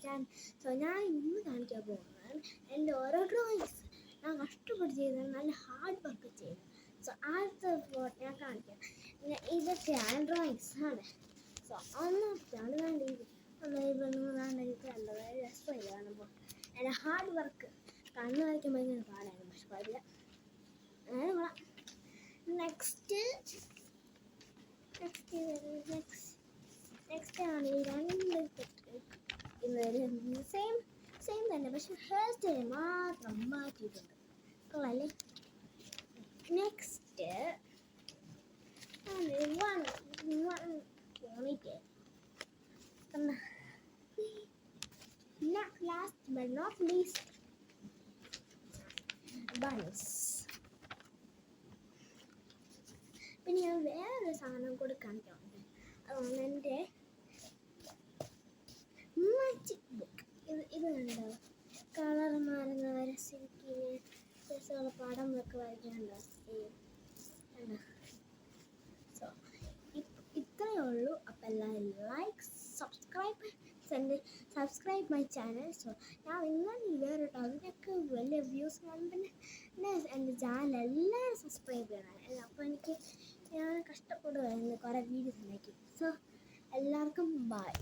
Channel. So ഞാൻ ഇന്ന് കാണിക്കാൻ പോകുന്നതാണ് എൻ്റെ ഓരോ ഡ്രോയിങ്സ്. ഞാൻ കഷ്ടപ്പെട്ട് ചെയ്തത്, നല്ല ഹാർഡ് വർക്ക് ചെയ്തു. സോ ആദ്യത്തെ ഫോട്ടോ ഞാൻ കാണിക്കാം. ഇതൊക്കെയാണ് ഡ്രോയിങ്സ് ആണ്. സോ ഒന്നാമത്തെയാണ് വേണ്ടത്. കണ്ടത് രസമില്ല കാണുമ്പോൾ. എൻ്റെ ഹാർഡ് വർക്ക് കണ്ണ് വരയ്ക്കാൻ ഭയങ്കര പാടായിരുന്നു, പക്ഷെ കുഴപ്പമില്ല. അങ്ങനെ നെക്സ്റ്റ് ആണ് ഈ രണ്ട് സെയിം തന്നെ, പക്ഷെ ഹെയർ സ്റ്റൈൽ മാത്രം മാറ്റിയിട്ടുണ്ട്. കൊള്ളാല്ലേ? Next last but not least buns. പിന്നെ ഞാൻ വേറൊരു സാധനം കൂടി കാണിക്കാറുണ്ട്. അതാണ് എൻ്റെ മാജിക് ബുക്ക്. ഇത് കണ്ടോ? കളർ മാറുന്ന വരച്ചിരിക്കുന്ന രസമുള്ള പടം ഒക്കെ വരയ്ക്കാനുണ്ടോ? കണ്ടോ? സോ ഇത്രയേ ഉള്ളൂ. അപ്പം എല്ലാവരും like, subscribe my channel. So ഞാൻ ഇന്നാണ് വേറെ അതിനൊക്കെ വലിയ വ്യൂസ് കാണും. പിന്നെ എൻ്റെ ചാനൽ എല്ലാവരും സബ്സ്ക്രൈബ് ചെയ്യണം. അപ്പോൾ ഞാൻ കഷ്ടപ്പെടുമായിരുന്നു കുറേ വീഡിയോസ് ഉണ്ടാക്കി. സോ എല്ലാവർക്കും ബൈ.